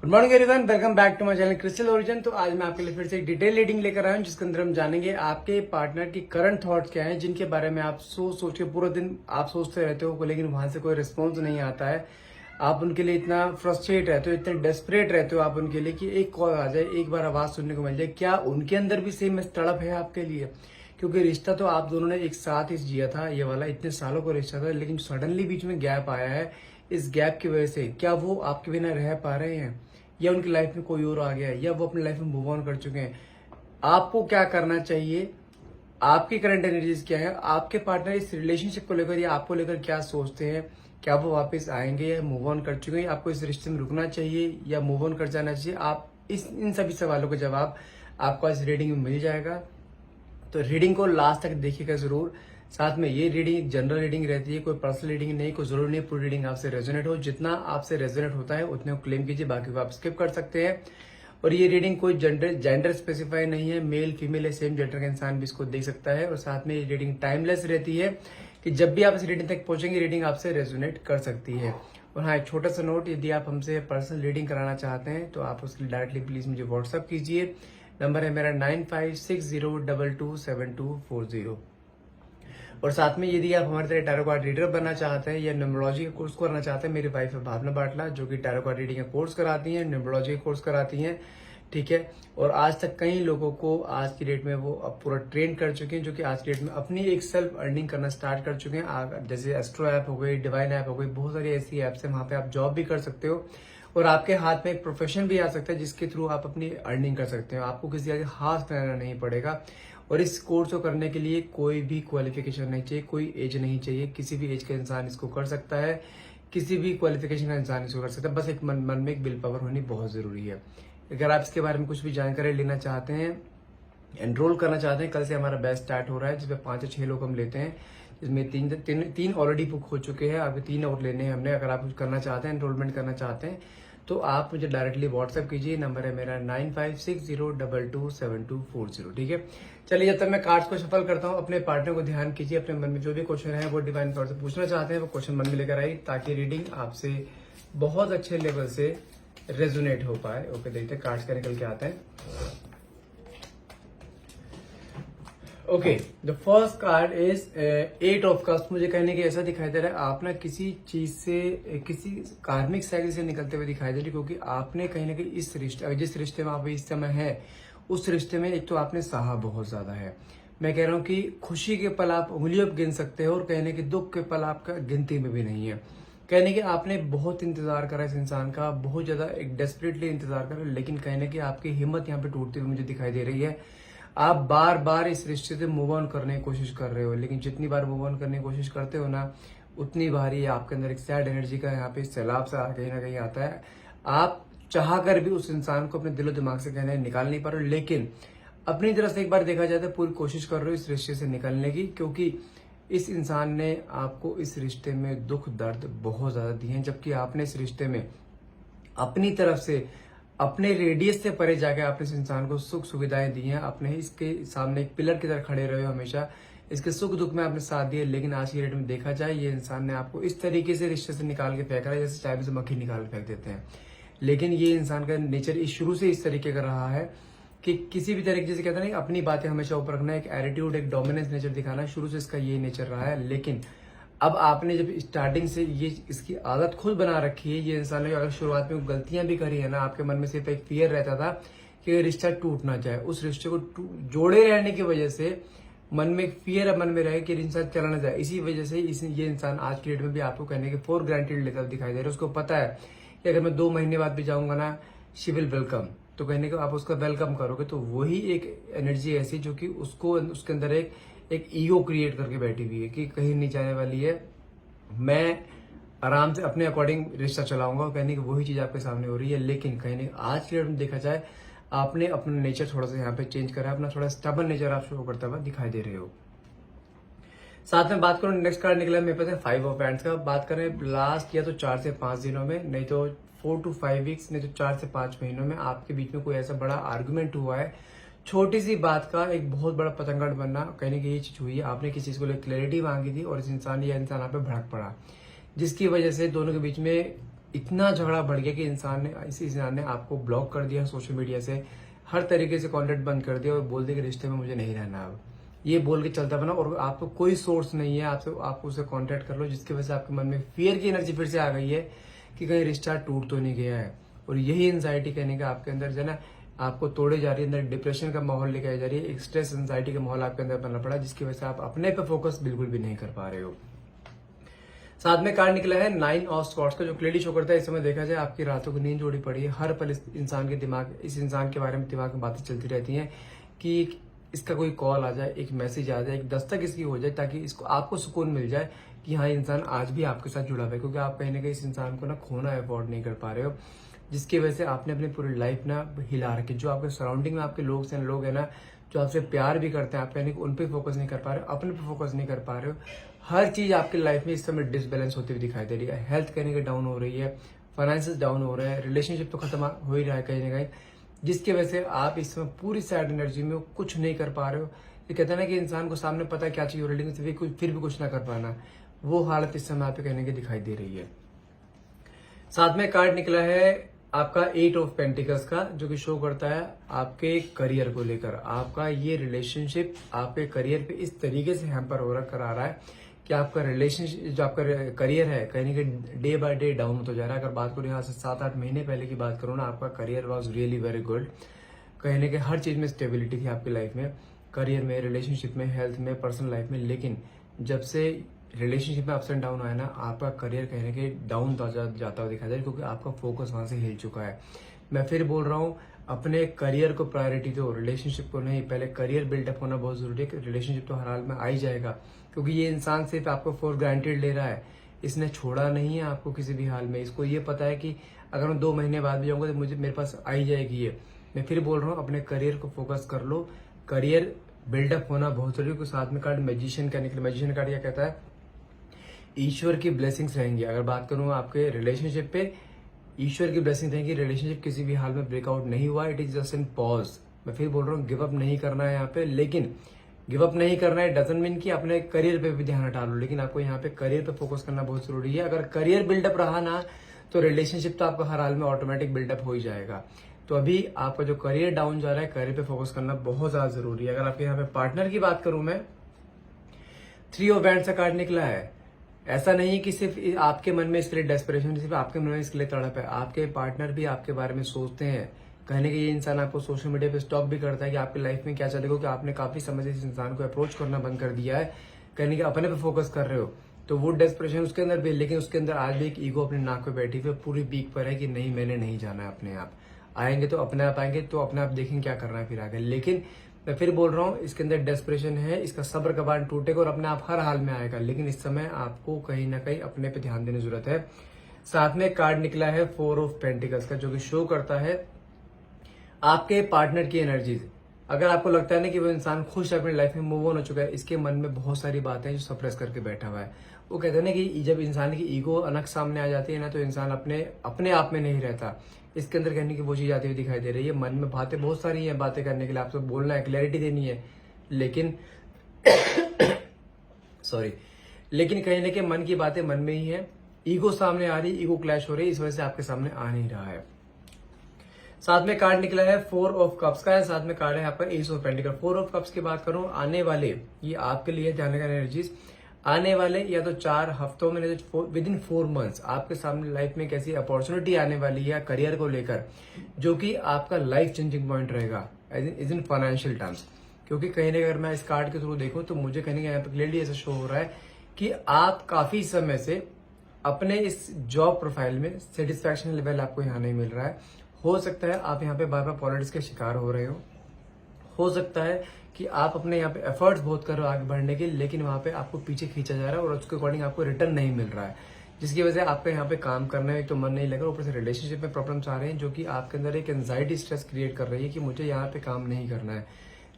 Good morning everyone, welcome back to my channel Crystal Origin. तो आज मैं आपके लिए फिर से एक डिटेल रीडिंग लेकर आया हूं, जिसके अंदर हम जानेंगे आपके पार्टनर की करंट थॉट्स क्या हैं, जिनके बारे में आप सोच के पूरा दिन आप सोचते रहते हो, लेकिन वहां से कोई रिस्पॉन्स नहीं आता है। आप उनके लिए इतना फ्रस्ट्रेट रहते हो, इतने डेस्परेट रहते हो आप उनके लिए कि एक कॉल आ जाए, एक बार आवाज सुनने को मिल जाए। क्या उनके अंदर भी सेम तड़प है आपके लिए? क्योंकि रिश्ता तो आप दोनों ने एक साथ ही जिया था, ये वाला इतने सालों का रिश्ता था, लेकिन सडनली बीच में गैप आया है। इस गैप की वजह से क्या वो आपके बिना रह पा रहे हैं, या उनकी लाइफ में कोई और आ गया है, या वो अपनी लाइफ में मूव ऑन कर चुके हैं? आपको क्या करना चाहिए? आपकी करंट एनर्जीज क्या है? आपके पार्टनर इस रिलेशनशिप को लेकर या आपको लेकर क्या सोचते हैं? क्या वो वापस आएंगे या मूव ऑन कर चुके हैं? आपको इस रिश्ते में रुकना चाहिए या मूव ऑन कर जाना चाहिए? आप इन सभी सवालों का जवाब आपको इस रीडिंग में मिल जाएगा। तो रीडिंग को लास्ट तक देखिएगा जरूर। साथ में ये रीडिंग एक जनरल रीडिंग रहती है, कोई पर्सनल रीडिंग नहीं, कोई जरूरी नहीं पूरी रीडिंग आपसे रेजोनेट हो। जितना आपसे रेजोनेट होता है उतने को क्लेम कीजिए, बाकी को आप स्किप कर सकते हैं। और ये रीडिंग कोई जेंडर स्पेसिफाई नहीं है, मेल फीमेल या सेम जेंडर का इंसान भी इसको देख सकता है। और साथ में ये रीडिंग टाइमलेस रहती है कि जब भी आप इस रीडिंग तक पहुंचेंगे रीडिंग आपसे रेजोनेट कर सकती है। और हाँ, एक छोटा सा नोट, यदि आप हमसे पर्सनल रीडिंग कराना चाहते हैं तो आप उसके लिए डायरेक्टली प्लीज मुझे व्हाट्सअप कीजिए। नंबर है मेरा 9560227240। और साथ में यदि आप हमारे तरह टैरो कार्ड रीडर बनना चाहते हैं या न्यूमरोलॉजी का कोर्स करना चाहते हैं, मेरी वाइफ है भावना बाटला, जो कि टैरो कार्ड रीडिंग का कोर्स कराती हैं, न्यूमरोलॉजी का कोर्स कराती हैं। ठीक है। और आज तक कई लोगों को आज की डेट में वो अब पूरा ट्रेन कर चुके हैं, जो कि आज की डेट में अपनी एक सेल्फ अर्निंग करना स्टार्ट कर चुके हैं। जैसे एस्ट्रो ऐप हो गई, डिवाइन ऐप हो गई, बहुत सारी ऐसी ऐप्स हैं, वहां पे आप जॉब भी कर सकते हो और आपके हाथ में एक प्रोफेशन भी आ सकता है जिसके थ्रू आप अपनी अर्निंग कर सकते हो। आपको किसी आगे हाथ फैलाना नहीं पड़ेगा। और इस कोर्स को करने के लिए कोई भी क्वालिफिकेशन नहीं चाहिए, कोई एज नहीं चाहिए। किसी भी एज का इंसान इसको कर सकता है, किसी भी क्वालिफिकेशन का इंसान इसको कर सकता है। बस एक मन में एक विल पावर होनी बहुत जरूरी है। अगर आप इसके बारे में कुछ भी जानकारी लेना चाहते हैं, एनरोल करना चाहते हैं, कल से हमारा बैच स्टार्ट हो रहा है, जिसमें 5 या 6 लोग हम लेते हैं, जिसमें तीन ऑलरेडी बुक हो चुके हैं, अभी 3 और लेने हैं हमने। अगर आप कुछ करना चाहते हैं, एनरोलमेंट करना चाहते हैं, तो आप मुझे डायरेक्टली व्हाट्सएप कीजिए। नंबर है मेरा 9560227240। ठीक है। चलिए, जब तक मैं कार्ड्स को सफल करता हूँ, अपने पार्टनर को ध्यान कीजिए। अपने मन में जो भी क्वेश्चन है वो डिवाइन पावर से पूछना चाहते हैं, वो क्वेश्चन मन में लेकर आइए, ताकि रीडिंग आपसे बहुत अच्छे लेवल से रेजोनेट हो पाए। ओके, देखते हैं कार्ड्स का निकल के आते हैं। Okay, the first card is 8 of cups. मुझे कहने की ऐसा दिखाई दे रहा है, आप ना किसी चीज से, किसी कार्मिक साइकिल से निकलते हुए दिखाई दे रही, क्योंकि आपने कहीं ना कहीं इस रिश्ते, जिस रिश्ते में आप इस समय है, उस रिश्ते में एक तो आपने सहा बहुत ज्यादा है। मैं कह रहा हूँ कि खुशी के पल आप उंगलियों पर गिन सकते हो, और कहने के दुख के पल आपका गिनती में भी नहीं है। कहने के आपने बहुत इंतजार करा इस इंसान का, बहुत ज्यादा एक डेस्परेटली इंतजार करा, लेकिन कहने की आपकी हिम्मत यहाँ पे टूटती हुई मुझे दिखाई दे रही है। आप बार बार इस रिश्ते से मूव ऑन करने की कोशिश कर रहे हो, लेकिन जितनी बार मूव ऑन करने की कोशिश करते हो ना, उतनी बार ही आपके अंदर एक सैड एनर्जी का यहाँ पे सैलाब सा कहीं ना कहीं आता है। आप चाह कर भी उस इंसान को अपने दिलो दिमाग से कहने निकाल नहीं पा रहे हो, लेकिन अपनी तरफ से एक बार देखा जाए तो पूरी कोशिश कर रहे हो इस रिश्ते से निकलने की, क्योंकि इस इंसान ने आपको इस रिश्ते में दुख दर्द बहुत ज्यादा दिए हैं, जबकि आपने इस रिश्ते में अपनी तरफ से, अपने रेडियस से परे जाके आपने इस इंसान को सुख सुविधाएं दी हैं। आपने इसके सामने एक पिलर की तरह खड़े रहे हो हमेशा, इसके सुख दुख में आपने साथ दिया। लेकिन आज की डेट में देखा जाए, ये इंसान ने आपको इस तरीके से रिश्ते से निकाल के फेंक रहा है जैसे चाय में से मक्खी निकाल के फेंक देते हैं। लेकिन ये इंसान का नेचर शुरू से इस तरीके का रहा है कि किसी भी तरीके से, कहते हैं ना, अपनी बातें हमेशा ऊपर रखना, एक एटीट्यूड, एक डोमिनेंस नेचर दिखाना, शुरू से इसका ये नेचर रहा है। लेकिन अब आपने जब स्टार्टिंग से ये इसकी आदत खुद बना रखी है, ये इंसान ने अगर शुरुआत में गलतियां भी करी है ना, आपके मन में सिर्फ एक फियर रहता था कि रिश्ता टूट ना जाए। उस रिश्ते को जोड़े रहने की वजह से मन में एक फियर मन में रहे कि रिश्ता चला ना जाए। इसी वजह से ये इंसान आज की डेट में भी आपको कहने के फॉर ग्रांटेड लेता दिखाई दे रहा है। उसको पता है कि अगर मैं 2 महीने बाद भी जाऊंगा ना, शी विल वेलकम, तो कहने को आप उसका वेलकम करोगे, तो वही एक एनर्जी ऐसी जो कि उसको, उसके अंदर एक ईगो क्रिएट करके बैठी हुई है कि कहीं नहीं जाने वाली है, मैं आराम से अपने अकॉर्डिंग रिश्ता चलाऊंगा। और कहने की वही चीज आपके सामने हो रही है। लेकिन कहीं आज की डेट में देखा जाए, आपने अपना नेचर थोड़ा सा यहाँ पे चेंज करा है, अपना थोड़ा स्टबन नेचर आप शो करते हुए दिखाई दे रहे हो। साथ में बात करूं, नेक्स्ट कार्ड निकला मेरे पास है 5 ऑफ हैंड्स का। बात करें लास्ट या तो 4 से 5 दिनों में, नहीं तो 4 to 5 वीक्स, नहीं तो 4 से 5 महीनों में आपके बीच में कोई ऐसा बड़ा आर्गुमेंट हुआ है, छोटी सी बात का एक बहुत बड़ा पतंगड़ बनना, कहने की ये चीज हुई है। आपने किसी चीज को लेकर क्लैरिटी मांगी थी और इस इंसान आप पे भड़क पड़ा, जिसकी वजह से दोनों के बीच में इतना झगड़ा बढ़ गया कि इस इंसान ने आपको ब्लॉक कर दिया सोशल मीडिया से, हर तरीके से कॉन्टेक्ट बंद कर दिया और बोल दिया कि रिश्ते में मुझे नहीं रहना अब, ये बोल के चलता बना। और आपको कोई सोर्स नहीं है, आप उससे कांटेक्ट कर लो, जिसकी वजह से आपके मन में फियर की एनर्जी फिर से आ गई है कि कहीं रिश्ता टूट तो नहीं गया है। और यही एंजाइटी कहने का आपके अंदर जो है ना आपको तोड़े जा रही है, अंदर डिप्रेशन का माहौल लेके आई जा रही है, एक स्ट्रेस एंजाइटी का माहौल आपके अंदर बनना पड़ा, जिसकी वजह से आप अपने पे फोकस बिल्कुल भी नहीं कर पा रहे हो। साथ में कार्ड निकला है 9 ऑफ स्वॉर्ड्स का, जो क्लियरली शो करता है इस समय देखा जाए आपकी रातों की नींद जोड़ी पड़ी है। हर पल इस इंसान के बारे में दिमाग में बातें चलती रहती हैं कि इसका कोई कॉल आ जाए, एक मैसेज आ जाए, एक दस्तक इसकी हो जाए, ताकि इसको आपको सुकून मिल जाए कि हाँ इंसान आज भी आपके साथ जुड़ा हुआ है। क्योंकि आप कहीं ना कहीं इस इंसान को ना खोना अफोर्ड नहीं कर पा रहे हो, जिसकी वजह से आपने अपनी पूरी लाइफ ना हिला रखी। जो आपके सराउंडिंग में आपके लोग है ना, जो आपसे प्यार भी करते हैं, आप कहीं उन पे फोकस नहीं कर पा रहे हो, अपने पे फोकस नहीं कर पा रहे हो। हर चीज आपकी लाइफ में इस समय डिसबैलेंस होती हुई दिखाई दे रही है। हेल्थ कहीं ना डाउन हो रही है, फाइनेंसेस डाउन हो रहे हैं, रिलेशनशिप तो खत्म हो ही रहा है कहीं ना कहीं, जिसकी वजह से आप इस समय पूरी सैड एनर्जी में कुछ नहीं कर पा रहे हो। ये कहते हैं ना कि इंसान को सामने पता है क्या चाहिए, लेकिन फिर भी कुछ ना कर पाना, वो हालत इस समय आप कहने की दिखाई दे रही है। साथ में कार्ड निकला है आपका 8 ऑफ पेंटिकल्स का, जो कि शो करता है आपके करियर को लेकर। आपका ये रिलेशनशिप आपके करियर पे इस तरीके से हैम्पर हो करा रहा है कि आपका रिलेशनशिप, जो आपका करियर है कहीं ना कहीं डे बाय डे डाउन होता जा रहा है। अगर बात करूँ यहाँ से 7-8 महीने पहले की बात करूँ ना, आपका career was really very good. कहीं ना कहीं हर चीज में स्टेबिलिटी थी आपकी लाइफ में, करियर में, रिलेशनशिप में, हेल्थ में, पर्सनल लाइफ में। लेकिन जब से रिलेशनशिप में अप्स एंड डाउन आया ना, आपका करियर कहीं ना कहीं डाउन जाता हुआ दिखाई दे रहा है, क्योंकि आपका फोकस वहां से हिल चुका है। मैं फिर बोल रहा हूँ, अपने करियर को प्रायोरिटी दो, रिलेशनशिप को नहीं। पहले करियर बिल्डअप होना बहुत जरूरी है, रिलेशनशिप तो हर हाल में आ ही जाएगा, क्योंकि ये इंसान सिर्फ आपको फॉर ग्रांटेड ले रहा है, इसने छोड़ा नहीं है आपको किसी भी हाल में। इसको ये पता है कि अगर मैं 2 महीने बाद भी जाऊंगा तो मेरे पास आ ही जाएगी ये। मैं फिर बोल रहा हूँ, अपने करियर को फोकस कर लो, करियर बिल्डअप होना बहुत जरूरी है। साथ में कार्ड मैजिशियन का निकला। मैजिशियन कार्ड क्या कहता है, ईश्वर की ब्लेसिंग्स रहेंगी। अगर बात करूं आपके रिलेशनशिप पे, ईश्वर की ब्लेसिंग रहेंगी। रिलेशनशिप किसी भी हाल में ब्रेकआउट नहीं हुआ, it is just in pause. मैं फिर बोल रहा हूँ, गिव अप नहीं करना है यहाँ पे, लेकिन गिव अप नहीं करना है डजंट मीन कि अपने करियर पे भी ध्यान हटा लो, लेकिन आपको यहाँ पे करियर पे फोकस करना बहुत जरूरी है। अगर करियर बिल्डअप रहा ना, तो रिलेशनशिप तो आपका हर हाल में ऑटोमेटिक बिल्डअप हो ही जाएगा। तो अभी आपका जो करियर डाउन जा रहा है, करियर पे फोकस करना बहुत ज्यादा जरूरी है। अगर आपके यहाँ पे पार्टनर की बात करूं मैं, 3 ऑफ वैंड्स का कार्ड निकला है। ऐसा नहीं कि सिर्फ आपके मन में इसके लिए डेस्परेशन, सिर्फ आपके मन में इसके लिए तड़प है, आपके पार्टनर भी आपके बारे में सोचते हैं। कहने कि ये इंसान आपको सोशल मीडिया पे स्टॉक भी करता है कि आपकी लाइफ में क्या चलेगा, कि आपने काफी समय से इस इंसान को अप्रोच करना बंद कर दिया है, कहने कि अपने पे फोकस कर रहे हो। तो वो डेस्परेशन उसके अंदर भी, लेकिन उसके अंदर आज भी एक ईगो अपने नाक पे बैठी हुई पूरी पीक पर है कि नहीं, मैंने नहीं जाना है। अपने आप आएंगे तो अपने आप आएंगे, तो अपने आप देखेंगे क्या करना है फिर आगे। लेकिन मैं फिर बोल रहा हूँ, इसके अंदर डेस्परेशन है, इसका सब्र का बांध टूटेगा और अपने आप हर हाल में आएगा। लेकिन इस समय आपको कहीं ना कहीं अपने पे ध्यान देने की जरूरत है। साथ में कार्ड निकला है 4 ऑफ पेंटिकल्स का, जो कि शो करता है आपके पार्टनर की एनर्जीज। अगर आपको लगता है ना कि वो इंसान खुश है, अपनी लाइफ में मूव ऑन हो चुका है, इसके मन में बहुत सारी बातें जो सप्रेस करके बैठा हुआ है। वो कहते हैं ना कि जब इंसान की ईगो अनक सामने आ जाती है ना, तो इंसान अपने आप में नहीं रहता। इसके अंदर कहने की वो चीज आती हुई दिखाई दे रही है। मन में बातें बहुत सारी हैं, बातें करने के लिए आपसे बोलना है, क्लैरिटी देनी है, लेकिन सॉरी, लेकिन कहीं ना कहीं मन की बातें मन में ही है, ईगो सामने आ रही, ईगो क्लैश हो रही है, इस वजह से आपके सामने आ नहीं रहा है। साथ में कार्ड निकला है 4 ऑफ कप्स का है, साथ में कार्ड है आपका S of pentacle. 4 of cups की बात करूं, आने वाले, ये आपके लिए ध्यान रखना एनर्जीज, आने वाले या तो 4 हफ्तों में, नहीं तो विद इन 4 मंथ्स आपके सामने लाइफ में कैसी अपॉर्चुनिटी आने वाली है करियर को लेकर, जो कि आपका लाइफ चेंजिंग पॉइंट रहेगा इज इन फाइनेंशियल टर्म्स। क्योंकि कहीं ना अगर मैं इस कार्ड के थ्रू देखूं तो मुझे कहीं ना यहाँ पे क्लियरली ऐसा शो हो रहा है कि आप काफी समय से अपने इस जॉब प्रोफाइल में सेटिस्फैक्शन लेवल आपको यहाँ नहीं मिल रहा है। हो सकता है आप यहाँ पे बार बार पॉलिटिक्स के शिकार हो रहे हो सकता है कि आप अपने यहाँ पे एफर्ट्स बहुत कर रहे हो आगे बढ़ने के, लेकिन वहां पे आपको पीछे खींचा जा रहा है और उसके अकॉर्डिंग आपको रिटर्न नहीं मिल रहा है, जिसकी वजह से आपका यहाँ पे काम करने में तो मन नहीं लग रहा। ऊपर से रिलेशनशिप में प्रॉब्लम्स आ रहे हैं, जो कि आपके अंदर एक एंजाइटी स्ट्रेस क्रिएट कर रही है कि मुझे यहाँ पे काम नहीं करना है,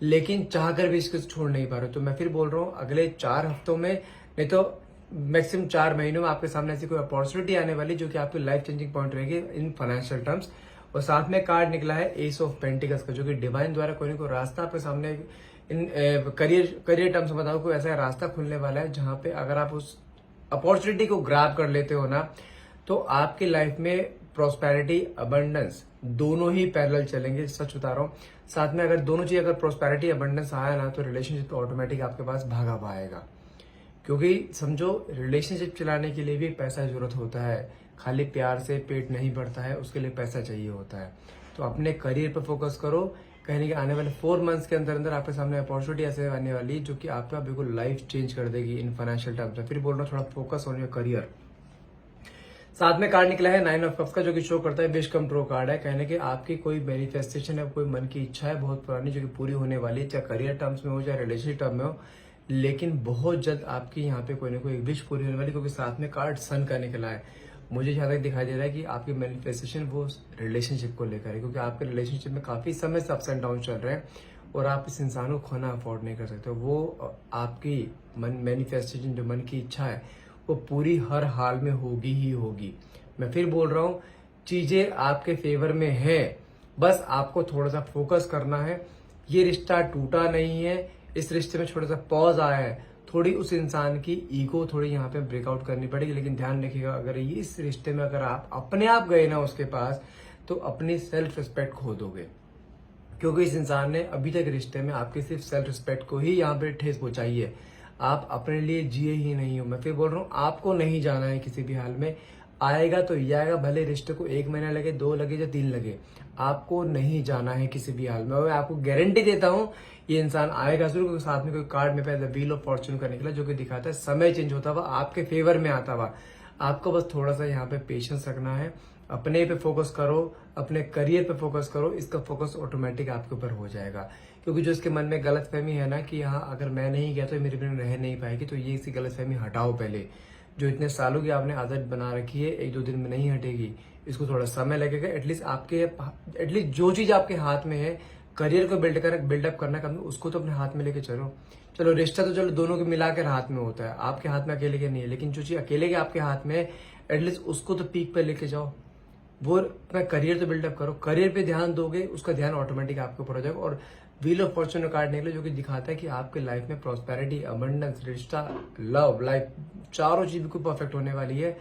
लेकिन चाहकर भी इसको छोड़ नहीं पा रहे। तो मैं फिर बोल रहा हूँ, अगले 4 हफ्तों में, नहीं तो मैक्सिमम 4 महीनों में आपके सामने ऐसी कोई अपॉर्चुनिटी आने वाली जो कि आपकी लाइफ चेंजिंग पॉइंट रहेगी इन फाइनेंशियल टर्म्स। और साथ में कार्ड निकला है एस ऑफ पेंटिकल्स का, जो कि डिवाइन द्वारा कोई ना कोई रास्ता आपके सामने इन करियर टर्म्स में बताओ, कोई ऐसा रास्ता खुलने वाला है जहां पे अगर आप उस अपॉर्चुनिटी को ग्रैब कर लेते हो ना, तो आपकी लाइफ में प्रॉस्पेरिटी अबंडेंस दोनों ही पैरेलल चलेंगे, सच बता रहा हूँ। साथ में अगर दोनों चीज, अगर प्रॉस्पेरिटी अबंडेंस आया ना तो रिलेशनशिप ऑटोमेटिक आपके पास भागा पाएगा। क्योंकि समझो रिलेशनशिप चलाने के लिए भी पैसा की जरूरत होता है, खाली प्यार से पेट नहीं भरता है, उसके लिए पैसा चाहिए होता है। तो अपने करियर पर फोकस करो। कहने के आने वाले 4 मंथ्स के अंदर अंदर आपके सामने अपॉर्चुनिटी ऐसे आने वाली है जो कि आपका बिल्कुल लाइफ चेंज कर देगी इन फाइनेंशियल टर्म्स में। फिर बोल रहा हूँ, थोड़ा फोकस ऑन योर करियर। साथ में कार्ड निकला है 9 ऑफ कप्स का, जो कि शो करता है विश कम ट्रू कार्ड है। कहने के आपकी कोई मैनिफेस्टेशन है, कोई मन की इच्छा है बहुत पुरानी जो कि पूरी होने वाली है, चाहे करियर टर्म्स में हो चाहे रिलेशनशिप टर्म में हो, लेकिन बहुत जल्द आपकी यहाँ पे कोई ना कोई विश पूरी होने वाली, क्योंकि साथ में कार्ड सन का निकला है। मुझे जहां तक दिखाई दे रहा है कि आपकी मैनिफेस्टेशन वो रिलेशनशिप को लेकर है, क्योंकि आपके रिलेशनशिप में काफी समय से अप्स एंड डाउन चल रहे हैं और आप इस इंसान को खोना अफोर्ड नहीं कर सकते। वो आपकी मैनिफेस्टेशन, जो मन की इच्छा है, वो पूरी हर हाल में होगी ही होगी। मैं फिर बोल रहा हूँ, चीजें आपके फेवर में है, बस आपको थोड़ा सा फोकस करना है। ये रिश्ता टूटा नहीं है, इस रिश्ते में छोटा सा पॉज आया है, थोड़ी उस इंसान की ईगो थोड़ी यहाँ पे ब्रेकआउट करनी पड़ेगी। लेकिन ध्यान रखिएगा, अगर ये इस रिश्ते में अगर आप अपने आप गए ना उसके पास, तो अपनी सेल्फ रिस्पेक्ट खो दोगे। क्योंकि इस इंसान ने अभी तक रिश्ते में आपकी सिर्फ सेल्फ रिस्पेक्ट को ही यहाँ पे ठेस पहुंचाई है। आप अपने लिए जिए ही नहीं हो। मैं फिर बोल रहा हूँ, आपको नहीं जाना है किसी भी हाल में। आएगा तो ये आएगा, भले रिश्ते को 1 महीना लगे, 2 लगे या 3 लगे, आपको नहीं जाना है किसी भी हाल में। और मैं आपको गारंटी देता हूँ ये इंसान आएगा जरूर, क्योंकि साथ में कोई कार्ड में पहले व्हील ऑफ फॉर्च्यून का निकला, जो कि दिखाता है समय चेंज होता हुआ, आपके फेवर में आता हुआ। आपको बस थोड़ा सा यहाँ पे पेशेंस रखना है, अपने पे फोकस करो, अपने करियर पे फोकस करो, इसका फोकस ऑटोमेटिक आपके ऊपर हो जाएगा। क्योंकि जो इसके मन में गलत फहमी है ना कि हाँ अगर मैं नहीं गया तो ये मेरे बिना रह नहीं पाएगी, तो ये इसी गलत फहमी हटाओ पहले। जो इतने सालों की आपने आदत बना रखी है, 1-2 दिन में नहीं हटेगी, इसको थोड़ा समय लगेगा। एटलीस्ट जो चीज आपके हाथ में है, करियर को बिल्डअप करना काम, उसको तो अपने हाथ में लेके चलो रिश्ता तो चलो दोनों के मिलाकर हाथ में होता है, आपके हाथ में अकेले के नहीं है। लेकिन जो चीज अकेले के आपके हाथ में है, एटलीस्ट उसको तो पीक पे लेके जाओ। वो अपना करियर तो बिल्डअप करो, करियर पे ध्यान दोगे, उसका ध्यान ऑटोमेटिक आपके ऊपर हो जाएगा। और व्हील ऑफ फॉर्च्यून कार्ड निकले, जो कि दिखाता है कि आपके लाइफ में प्रॉस्पेरिटी, अबंडेंस, रिश्ता, लव लाइफ, चारों चीज बिल्कुल परफेक्ट होने वाली है।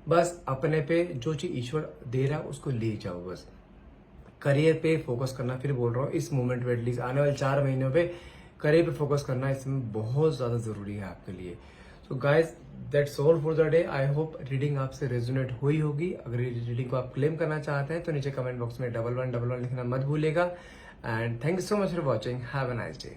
बस अपने पे जो चीज ईश्वर दे रहा है उसको ले जाओ। बस करियर पे फोकस करना, फिर बोल रहा हूँ इस मोमेंट में, एटलीस्ट आने वाले 4 महीनों पे करियर पे फोकस करना इसमें बहुत ज्यादा जरूरी है आपके लिए। So guys, that's all for the day. I hope reading आपसे रेजोनेट हुई होगी। अगर ये रीडिंग को आप क्लेम करना चाहते हैं तो नीचे कमेंट बॉक्स में 1111 लिखना मत भूलेगा। And thank you so much for watching. Have a nice day.